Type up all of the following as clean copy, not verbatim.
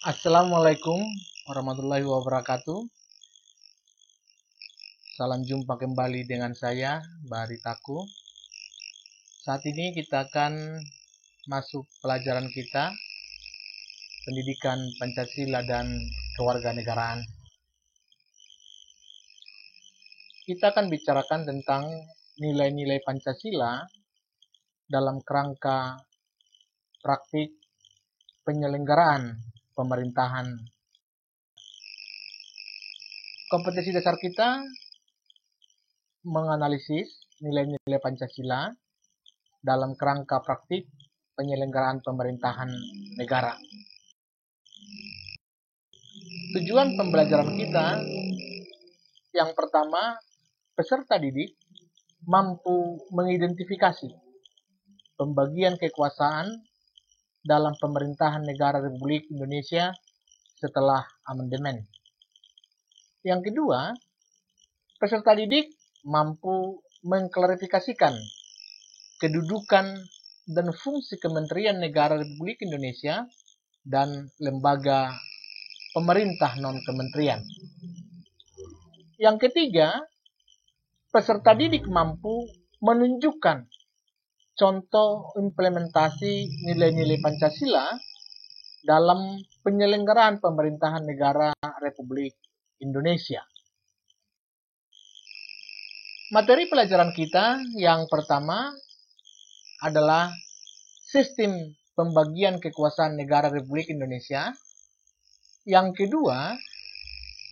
Assalamualaikum warahmatullahi wabarakatuh. Salam jumpa kembali dengan saya, Baritaku. Saat ini kita akan masuk pelajaran kita, pendidikan Pancasila dan kewarganegaraan. Kita akan bicarakan tentang nilai-nilai Pancasila dalam kerangka praktik penyelenggaraan pemerintahan. Kompetensi dasar kita menganalisis nilai-nilai Pancasila dalam kerangka praktik penyelenggaraan pemerintahan negara. Tujuan pembelajaran kita yang pertama, peserta didik mampu mengidentifikasi pembagian kekuasaan dalam pemerintahan negara Republik Indonesia setelah amandemen. Yang kedua, peserta didik mampu mengklarifikasikan kedudukan dan fungsi Kementerian Negara Republik Indonesia dan lembaga pemerintah non-kementerian. Yang ketiga, peserta didik mampu menunjukkan contoh implementasi nilai-nilai Pancasila dalam penyelenggaraan pemerintahan negara Republik Indonesia. Materi pelajaran kita yang pertama adalah sistem pembagian kekuasaan negara Republik Indonesia. Yang kedua,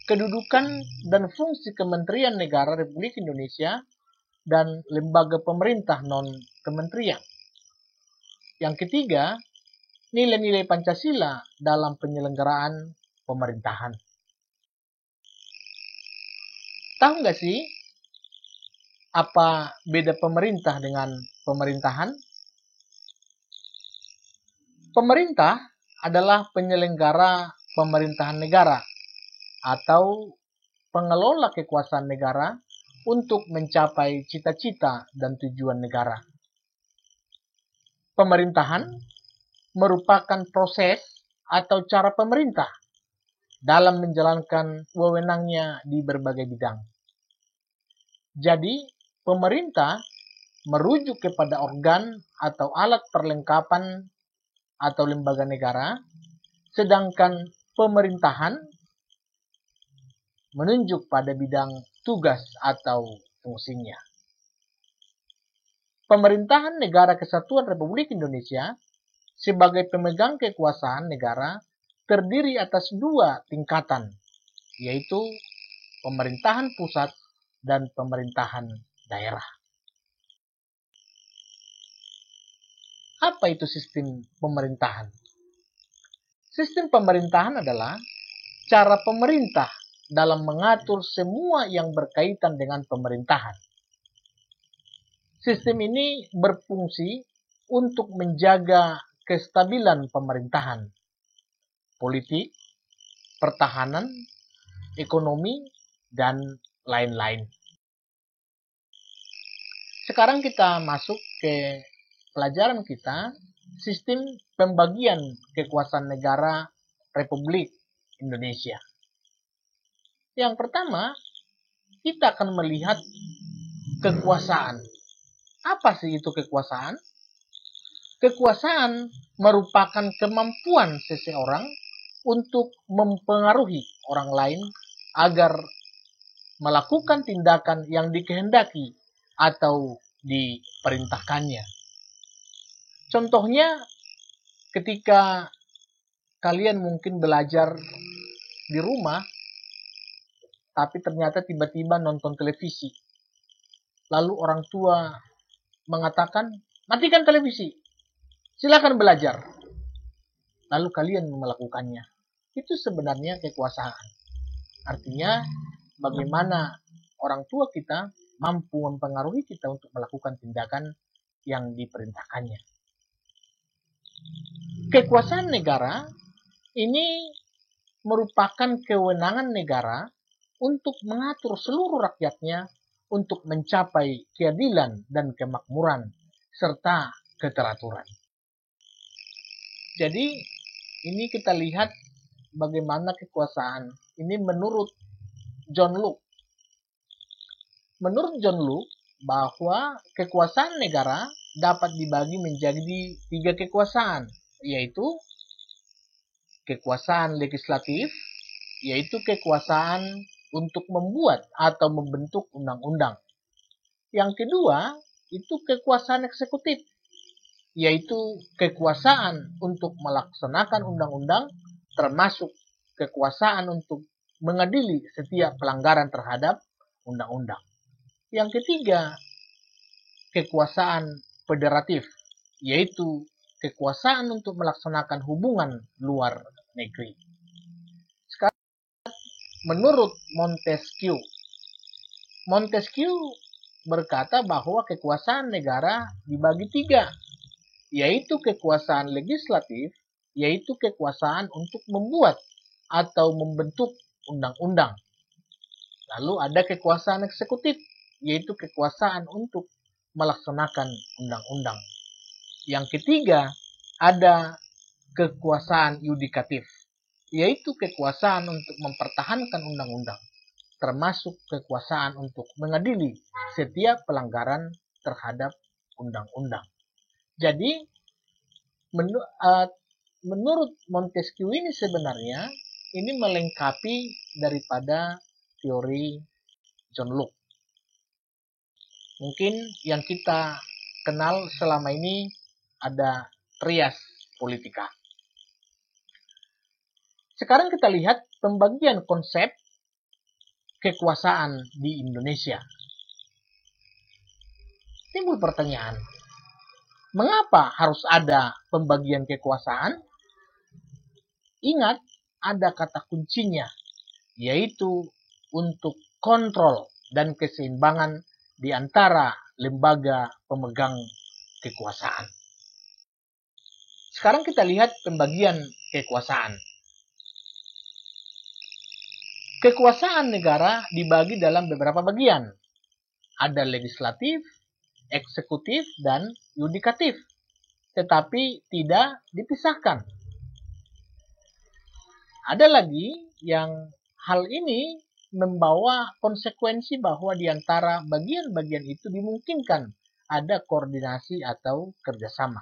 kedudukan dan fungsi Kementerian Negara Republik Indonesia dan lembaga pemerintah non-kementerian. Yang ketiga, nilai-nilai Pancasila dalam penyelenggaraan pemerintahan. Tahu nggak sih apa beda pemerintah dengan pemerintahan? Pemerintah adalah penyelenggara pemerintahan negara atau pengelola kekuasaan negara untuk mencapai cita-cita dan tujuan negara. Pemerintahan merupakan proses atau cara pemerintah dalam menjalankan wewenangnya di berbagai bidang. Jadi, pemerintah merujuk kepada organ atau alat perlengkapan atau lembaga negara, sedangkan pemerintahan menunjuk pada bidang tugas atau fungsinya. Pemerintahan Negara Kesatuan Republik Indonesia sebagai pemegang kekuasaan negara terdiri atas dua tingkatan, yaitu pemerintahan pusat dan pemerintahan daerah. Apa itu sistem pemerintahan? Sistem pemerintahan adalah cara pemerintah dalam mengatur semua yang berkaitan dengan pemerintahan. Sistem ini berfungsi untuk menjaga kestabilan pemerintahan, politik, pertahanan, ekonomi, dan lain-lain. Sekarang kita masuk ke pelajaran kita, sistem pembagian kekuasaan negara Republik Indonesia. Yang pertama, kita akan melihat kekuasaan. Apa sih itu kekuasaan? Kekuasaan merupakan kemampuan seseorang untuk mempengaruhi orang lain agar melakukan tindakan yang dikehendaki atau diperintahkannya. Contohnya, ketika kalian mungkin belajar di rumah, tapi ternyata tiba-tiba nonton televisi. Lalu orang tua mengatakan, matikan televisi, silakan belajar. Lalu kalian melakukannya. Itu sebenarnya kekuasaan. Artinya, bagaimana orang tua kita mampu mempengaruhi kita untuk melakukan tindakan yang diperintahkannya. Kekuasaan negara ini merupakan kewenangan negara untuk mengatur seluruh rakyatnya untuk mencapai keadilan dan kemakmuran serta keteraturan. Jadi, ini kita lihat bagaimana kekuasaan ini menurut John Locke. Menurut John Locke, bahwa kekuasaan negara dapat dibagi menjadi 3 kekuasaan, yaitu kekuasaan legislatif, yaitu kekuasaan untuk membuat atau membentuk undang-undang. Yang kedua, itu kekuasaan eksekutif, yaitu kekuasaan untuk melaksanakan undang-undang, termasuk kekuasaan untuk mengadili setiap pelanggaran terhadap undang-undang. Yang ketiga, kekuasaan federatif, yaitu kekuasaan untuk melaksanakan hubungan luar negeri. Sekarang, menurut Montesquieu berkata bahwa kekuasaan negara dibagi 3, yaitu kekuasaan legislatif, yaitu kekuasaan untuk membuat atau membentuk undang-undang. Lalu ada kekuasaan eksekutif, yaitu kekuasaan untuk melaksanakan undang-undang. Yang ketiga, ada kekuasaan yudikatif, yaitu kekuasaan untuk mempertahankan undang-undang, termasuk kekuasaan untuk mengadili setiap pelanggaran terhadap undang-undang. Jadi, menurut Montesquieu ini sebenarnya ini melengkapi daripada teori John Locke. Mungkin yang kita kenal selama ini ada trias politika. Sekarang kita lihat pembagian konsep kekuasaan di Indonesia. Timbul pertanyaan, mengapa harus ada pembagian kekuasaan? Ingat, ada kata kuncinya, yaitu untuk kontrol dan keseimbangan di antara lembaga pemegang kekuasaan. Sekarang kita lihat pembagian kekuasaan. Kekuasaan negara dibagi dalam beberapa bagian. Ada legislatif, eksekutif, dan yudikatif. Tetapi tidak dipisahkan. Ada lagi yang hal ini membawa konsekuensi bahwa di antara bagian-bagian itu dimungkinkan ada koordinasi atau kerjasama.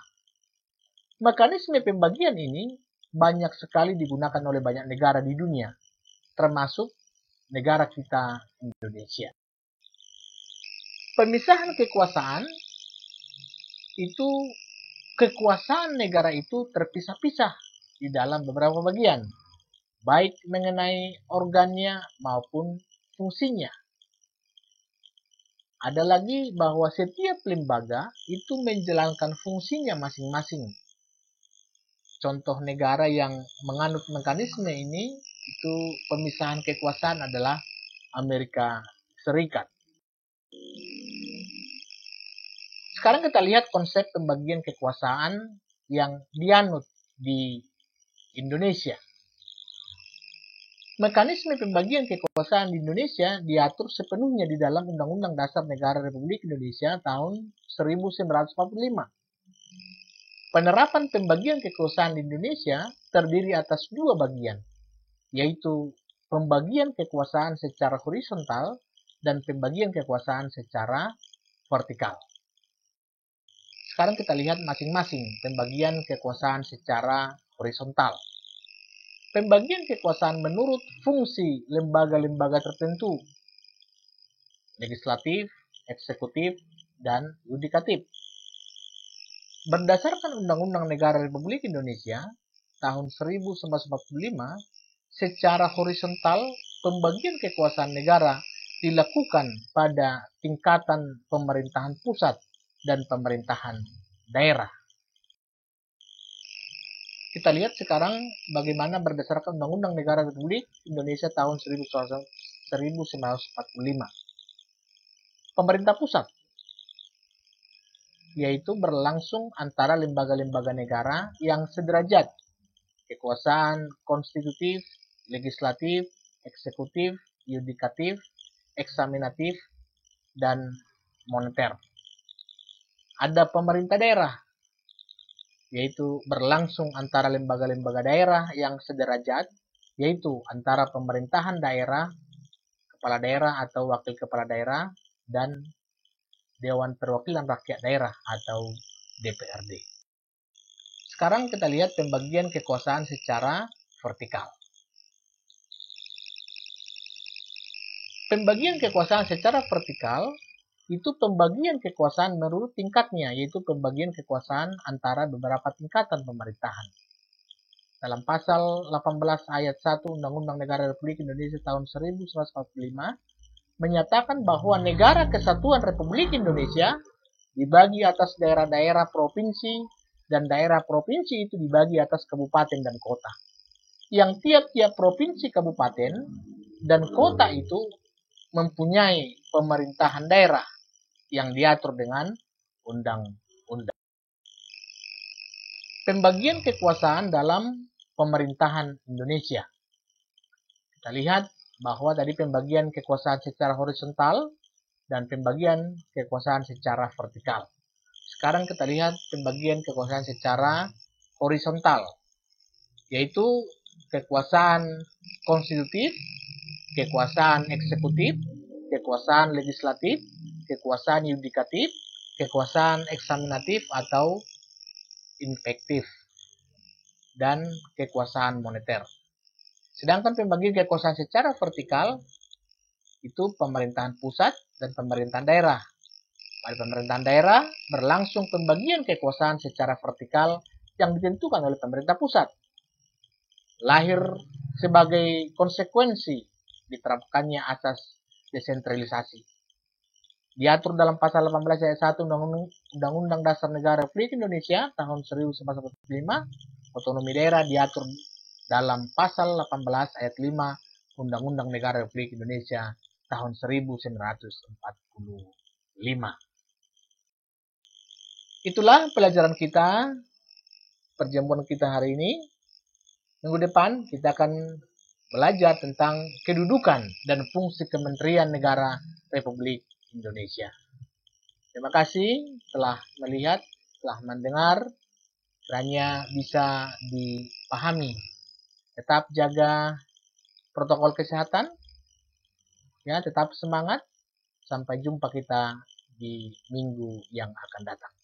Mekanisme pembagian ini banyak sekali digunakan oleh banyak negara di dunia, termasuk negara kita Indonesia. Pemisahan kekuasaan itu, kekuasaan negara itu terpisah-pisah di dalam beberapa bagian, baik mengenai organnya maupun fungsinya. Ada lagi bahwa setiap lembaga itu menjalankan fungsinya masing-masing. Contoh negara yang menganut mekanisme ini, itu pemisahan kekuasaan adalah Amerika Serikat. Sekarang kita lihat konsep pembagian kekuasaan yang dianut di Indonesia. Mekanisme pembagian kekuasaan di Indonesia diatur sepenuhnya di dalam Undang-Undang Dasar Negara Republik Indonesia tahun 1945. Penerapan pembagian kekuasaan di Indonesia terdiri atas 2 bagian, yaitu pembagian kekuasaan secara horizontal dan pembagian kekuasaan secara vertikal. Sekarang kita lihat masing-masing pembagian kekuasaan secara horizontal. Pembagian kekuasaan menurut fungsi lembaga-lembaga tertentu, legislatif, eksekutif, dan yudikatif. Berdasarkan Undang-Undang Negara Republik Indonesia tahun 1945, secara horizontal pembagian kekuasaan negara dilakukan pada tingkatan pemerintahan pusat dan pemerintahan daerah. Kita lihat sekarang bagaimana berdasarkan Undang-Undang Negara Republik Indonesia tahun 1945. Pemerintah pusat, yaitu berlangsung antara lembaga-lembaga negara yang sederajat, kekuasaan konstitutif, legislatif, eksekutif, yudikatif, eksaminatif, dan moneter. Ada pemerintah daerah, yaitu berlangsung antara lembaga-lembaga daerah yang sederajat, yaitu antara pemerintahan daerah, kepala daerah atau wakil kepala daerah, dan Dewan Perwakilan Rakyat Daerah atau DPRD. Sekarang kita lihat pembagian kekuasaan secara vertikal. Pembagian kekuasaan secara vertikal itu pembagian kekuasaan menurut tingkatnya, yaitu pembagian kekuasaan antara beberapa tingkatan pemerintahan. Dalam pasal 18 ayat 1 Undang-Undang Negara Republik Indonesia tahun 1945 menyatakan bahwa Negara Kesatuan Republik Indonesia dibagi atas daerah-daerah provinsi, dan daerah provinsi itu dibagi atas kabupaten dan kota. Yang tiap-tiap provinsi, kabupaten, dan kota itu mempunyai pemerintahan daerah yang diatur dengan undang-undang. Pembagian kekuasaan dalam pemerintahan Indonesia. Kita lihat bahwa tadi pembagian kekuasaan secara horizontal dan pembagian kekuasaan secara vertikal. Sekarang kita lihat pembagian kekuasaan secara horizontal, yaitu kekuasaan konstitutif, kekuasaan eksekutif, kekuasaan legislatif, kekuasaan yudikatif, kekuasaan eksaminatif atau infektif, dan kekuasaan moneter. Sedangkan pembagian kekuasaan secara vertikal itu pemerintahan pusat dan pemerintahan daerah. Pada pemerintahan daerah berlangsung pembagian kekuasaan secara vertikal yang ditentukan oleh pemerintah pusat. Lahir sebagai konsekuensi diterapkannya asas desentralisasi. Diatur dalam pasal 18 ayat 1 Undang-Undang Dasar Negara Republik Indonesia tahun 1945, otonomi daerah diatur dalam pasal 18 ayat 5 Undang-Undang Negara Republik Indonesia tahun 1945. Itulah pelajaran kita, perjamuan kita hari ini. Minggu depan kita akan belajar tentang kedudukan dan fungsi Kementerian Negara Republik Indonesia. Terima kasih telah melihat, telah mendengar, kiranya bisa dipahami. Tetap jaga protokol kesehatan, ya, tetap semangat. Sampai jumpa kita di minggu yang akan datang.